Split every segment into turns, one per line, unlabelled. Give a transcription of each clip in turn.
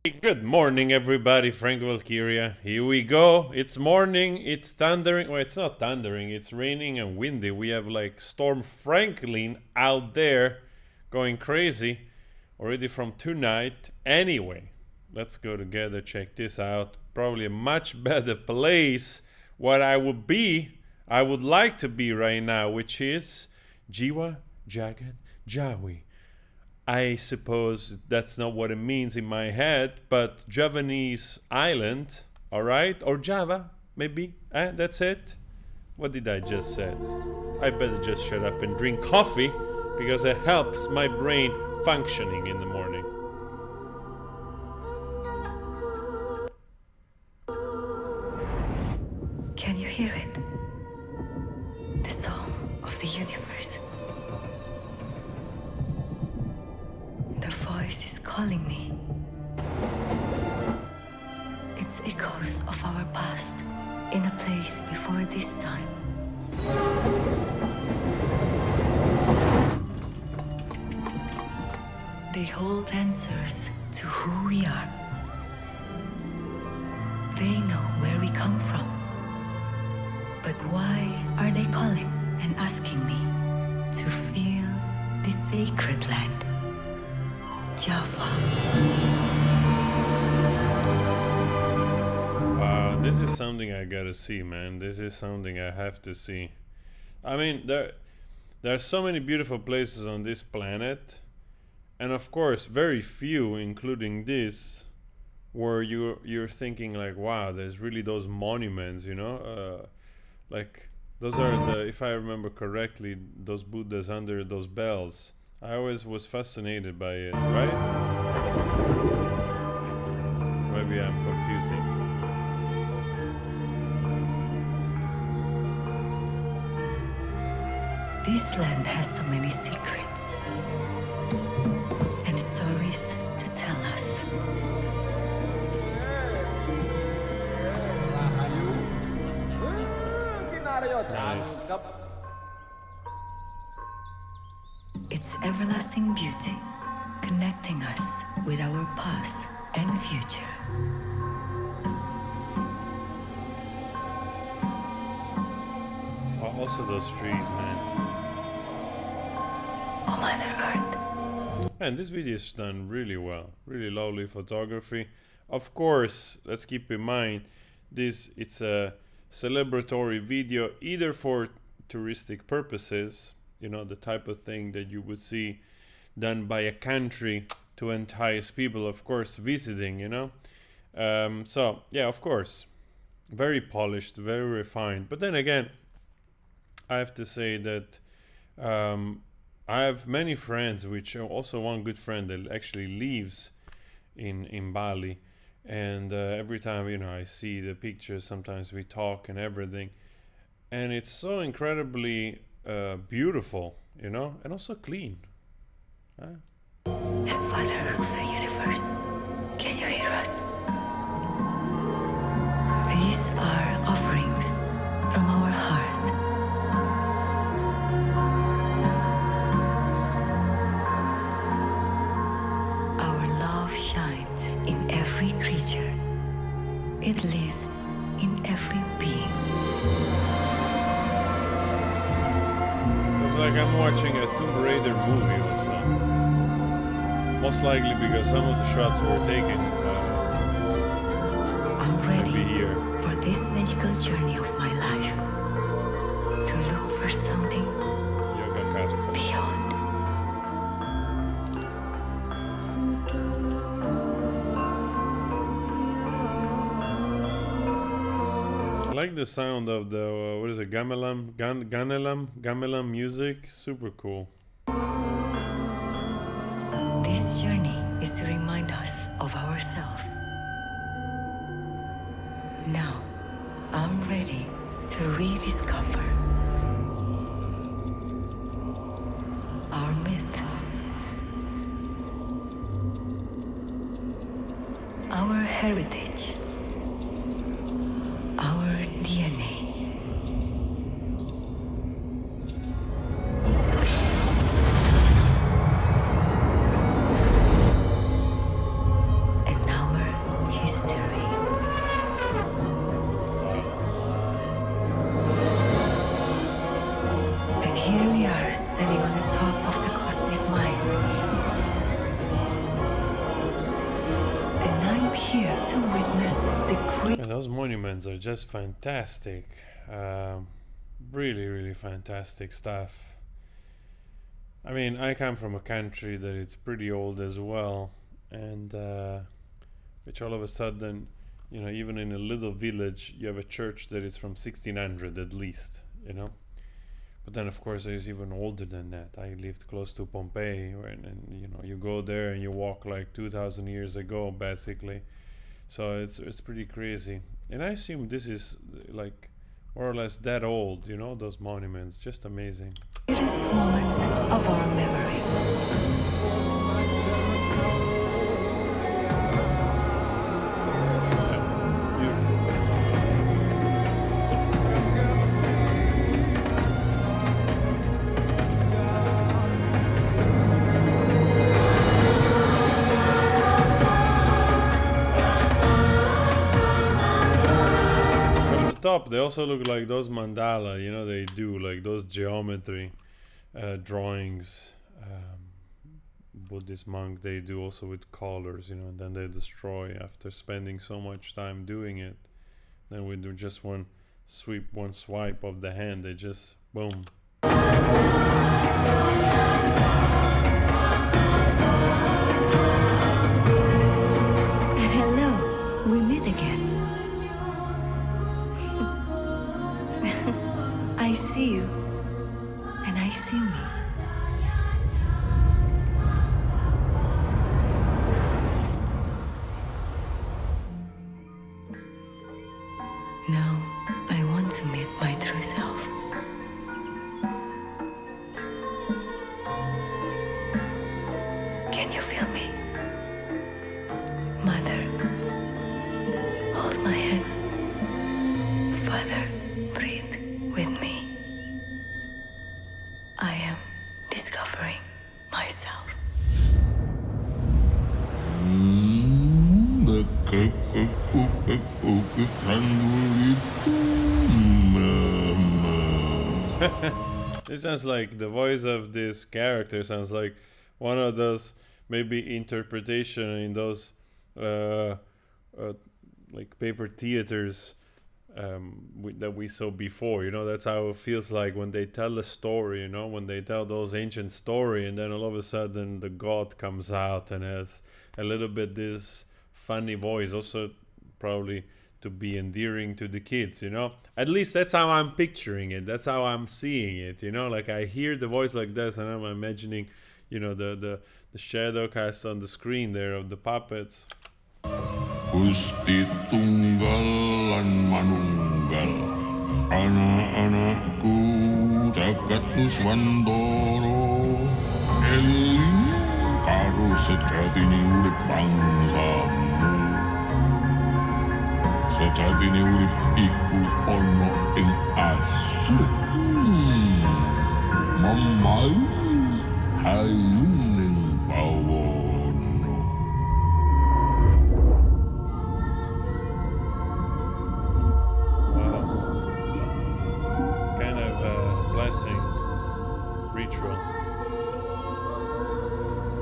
Good morning, everybody. Frank Valkyria. Here we go. It's morning. It's thundering. Well, it's not thundering. It's raining and windy. We have like Storm Franklin out there going crazy already from tonight. Anyway, let's go together. Check this out. Probably a much better place what I would like to be right now, which is Jiwa, Jagad, Jawi. I suppose that's not what it means in my head, but Javanese island, all right? Or Java, maybe. That's it. What did I just say? I better just shut up and drink coffee because it helps my brain functioning in the morning.
Can you hear it? The song of the universe. The voice is calling me. It's echoes of our past in a place before this time. They hold answers to who we are. They know where we come from. But why are they calling and asking me to feel this sacred land? Java.
This is something I gotta see, man. This is something I have to see. I mean, there are so many beautiful places on this planet, and of course, very few, including this, where you're thinking like, wow, there's really those monuments, you know, like those are the, if I remember correctly, those Buddhas under those bells. I always was fascinated by it, right? Maybe I'm confusing.
This land has so many secrets and stories to tell us.
Nice.
Its everlasting beauty, connecting us with our past and future.
Also those trees, man.
Oh, Mother Earth.
And this video is done really well. Really lovely photography. Of course, let's keep in mind, it's a celebratory video either for touristic purposes, you know, the type of thing that you would see done by a country to entice people, of course, visiting, you know. So, yeah, of course, very polished, very refined. But then again, I have to say that I have many friends, which also one good friend that actually lives in Bali. And every time, you know, I see the pictures, sometimes we talk and everything. And it's so incredibly beautiful, you know, and also clean.
And Father of the universe, can you hear us? These are offerings from our heart. Our love shines in every creature. It lives in every being.
It's like I'm watching a Tomb Raider movie also. Most likely because some of the shots were taken
I'm ready
here.
for this magical journey of my life. To look for something
Yogyakarta.
beyond.
I like the sound of the, what is it, gamelan music. Super cool.
This journey is to remind us of ourselves. Now, I'm ready to rediscover our myth, our heritage, our DNA. And our standing on the top of the cosmic mind. And I'm here to witness the great...
And those monuments are just fantastic. Really, really fantastic stuff. I mean, I come from a country that it's pretty old as well, and which all of a sudden, you know, even in a little village, you have a church that is from 1600 at least, you know. But then, of course, there's even older than that. I lived close to Pompeii, and you know, you go there and you walk like 2,000 years ago, basically. So it's pretty crazy. And I assume this is like more or less that old, you know, those monuments. Just amazing.
greatest moments of our memory.
Top, they also look like those mandala, you know, they do like those geometry drawings. Buddhist monk, they do also with colors, you know, and then they destroy after spending so much time doing it. Then we do just one swipe of the hand, they just boom.
And hello, we meet again. I see you, and I see me. Now, I want to meet my true self. Can you feel me? Mother, hold my hand. Father, breathe with me. I am discovering myself.
It sounds like the voice of this character sounds like one of those maybe interpretation in those like paper theaters that we saw before, you know. That's how it feels like when they tell a story, you know, when they tell those ancient story, and then all of a sudden the god comes out and has a little bit this funny voice, also probably to be endearing to the kids, you know. At least that's how I'm picturing it, that's how I'm seeing it, you know. Like I hear the voice like this and I'm imagining, you know, the shadow cast on the screen there of the puppets.
Gusti Tunggal lan Manunggal, anak-anakku Jagad Nuswantara, eling karo sejatine urip bangsamu. Sejatine urip iku ana ing asli. Mamayu hayuning bawana.
Ritual.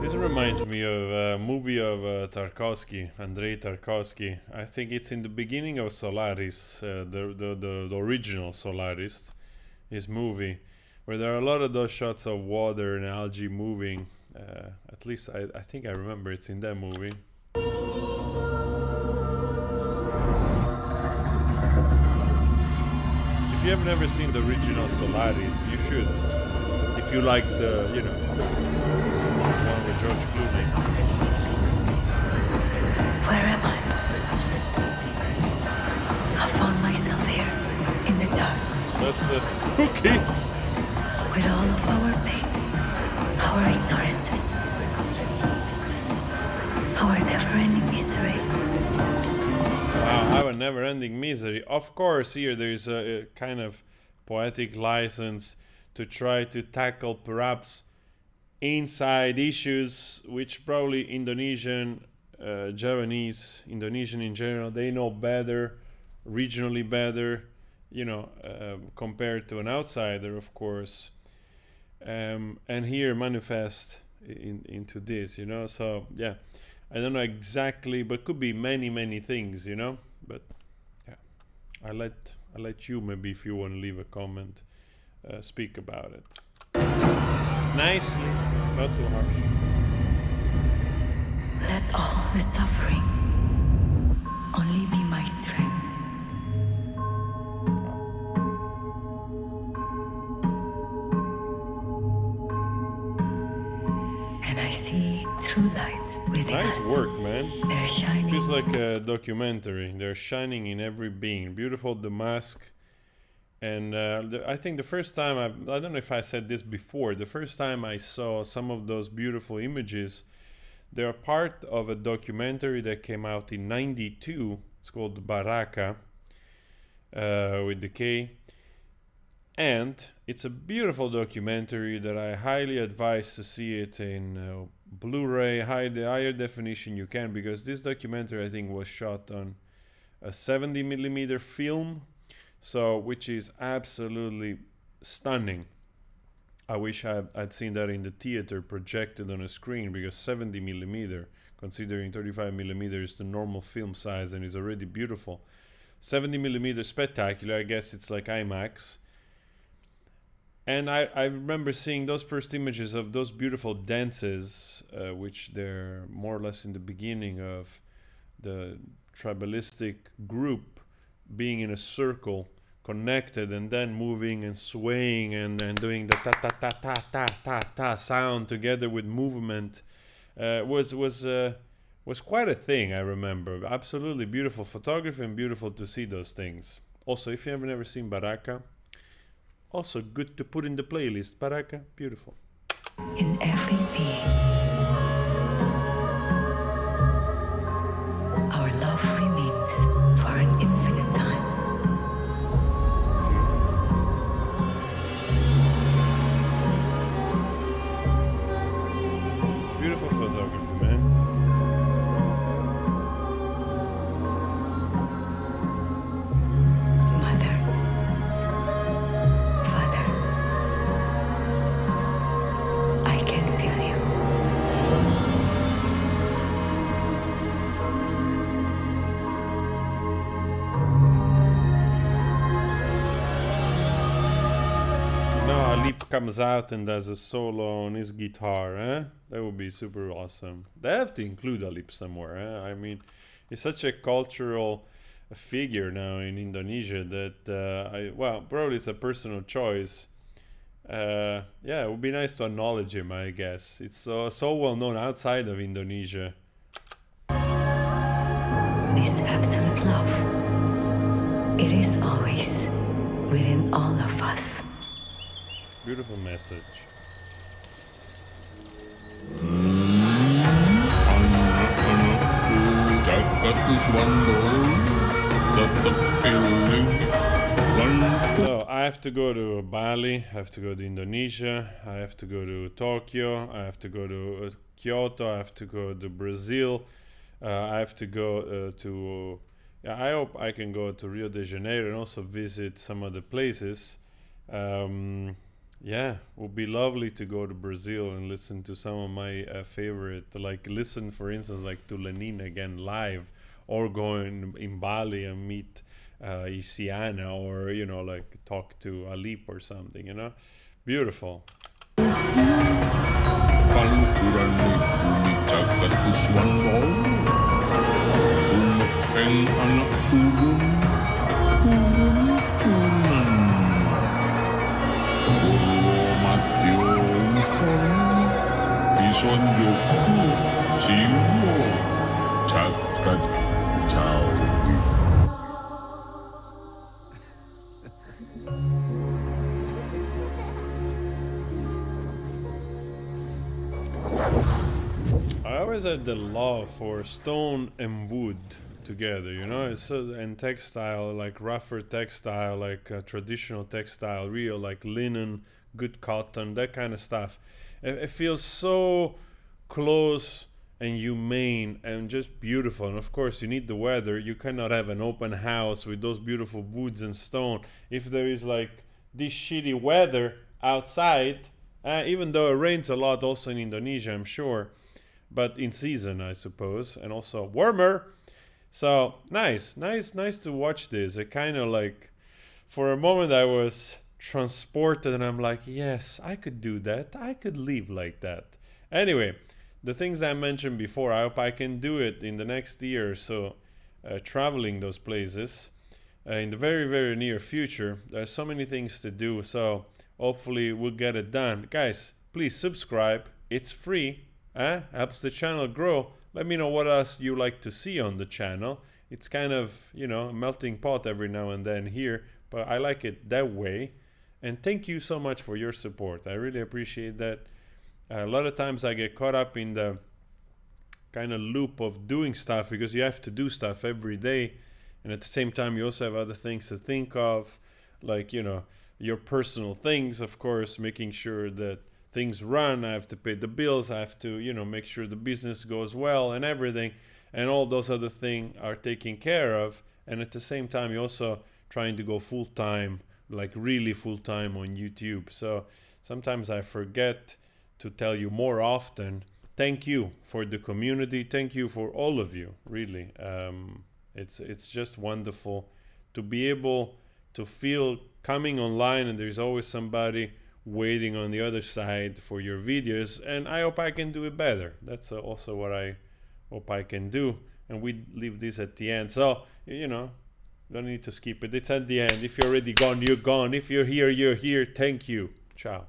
This reminds me of a movie of Tarkovsky, Andrei Tarkovsky. I think it's in the beginning of Solaris, the original Solaris, his movie, where there are a lot of those shots of water and algae moving. At least I think I remember it's in that movie. If you have never seen the original Solaris, you should. If you like the, you know, one with George Clooney.
Where am I? I found myself here in the dark.
That's spooky.
With all of our pain, our ignorances, our never-ending misery.
Wow, our never-ending misery. Of course, here there is a kind of poetic license to try to tackle perhaps inside issues which probably Indonesian, Javanese, Indonesian in general, they know better, regionally better, you know, compared to an outsider, of course. and here manifest into this, so yeah, I don't know exactly, but could be many things, but yeah, I let you, maybe if you want to leave a comment, speak about it nicely, not too harsh.
Let all the suffering only be my strength. And I see true lights within us.
Nice work, man.
They're shining.
Feels like a documentary. They're shining in every being. Beautiful, the mask. And I think the first time, I don't know if I said this before, the first time I saw some of those beautiful images, they're part of a documentary that came out in '92. It's called Baraka, with the K. And it's a beautiful documentary that I highly advise to see it in Blu-ray, the higher definition you can, because this documentary, I think, was shot on a 70mm film, so which is absolutely stunning. I wish I'd seen that in the theater projected on a screen, because 70mm, considering 35mm is the normal film size and is already beautiful. 70mm spectacular, I guess it's like IMAX. And I remember seeing those first images of those beautiful dances, which they're more or less in the beginning of the tribalistic group being in a circle, connected, and then moving and swaying and doing the ta ta ta ta ta ta ta sound together with movement, was quite a thing. I remember, absolutely beautiful photography and beautiful to see those things. Also, if you have never seen Baraka, also good to put in the playlist. Baraka, beautiful.
In every being, our love remains for an infinite time.
Beautiful photography, man.
Mother, Father, I can feel you.
Now Alip comes out and does a solo on his guitar, eh? That would be super awesome. They have to include Alip somewhere, eh? I mean, he's such a cultural figure now in Indonesia that, well, probably it's a personal choice. Yeah, it would be nice to acknowledge him, I guess. It's so well known outside of Indonesia.
This absolute love, it is always within all of us.
Beautiful message.
Anak-anakku, Jagad Kuswando, tetap eling lan
So I have to go to Bali, I have to go to Indonesia, I have to go to Tokyo, I have to go to Kyoto, I have to go to Brazil, I have to go to... Yeah, I hope I can go to Rio de Janeiro and also visit some other places. Yeah, it would be lovely to go to Brazil and listen to some of my favorite, like listen, for instance, like to Lenin again live, or go in Bali and meet Isiana, or, like talk to Alip or something, Beautiful.
Palikuran ni bumi Jagad Kuswando, umekeng anak turun turunan. Matyo Uson, Ison Yoku, Jiwa, Jagad, Jawi.
I always had the love for stone and wood together, it's and textile, like rougher textile, like traditional textile, real, like linen, good cotton, that kind of stuff. It feels so close and humane and just beautiful. And of course, you need the weather. You cannot have an open house with those beautiful woods and stone if there is like this shitty weather outside. even though it rains a lot also in Indonesia, I'm sure, but in season, I suppose, and also warmer. So nice to watch this. It kind of like, for a moment I was transported and I'm like, yes, I could do that. I could live like that. Anyway, the things I mentioned before, I hope I can do it in the next year or so, traveling those places in the very, very near future. There's so many things to do, so hopefully we'll get it done. Guys, please subscribe. It's free. Helps the channel grow. Let me know what else you like to see on the channel. It's kind of, you know, a melting pot every now and then here, but I like it that way. And thank you so much for your support. I really appreciate that. A lot of times I get caught up in the kind of loop of doing stuff because you have to do stuff every day. And at the same time, you also have other things to think of, like, you know, your personal things, of course, making sure that things run. I have to pay the bills. I have to, you know, make sure the business goes well and everything. And all those other things are taken care of. And at the same time, you're also trying to go full time, like really full time on YouTube. So sometimes I forget to tell you more often. Thank you for the community. Thank you for all of you, really. It's just wonderful to be able to feel coming online and there's always somebody waiting on the other side for your videos, and I hope I can do it better. That's also what I hope I can do, and we leave this at the end, so you know, don't need to skip it. It's at the end. If you're already gone, you're gone. If you're here, you're here. Thank you. Ciao.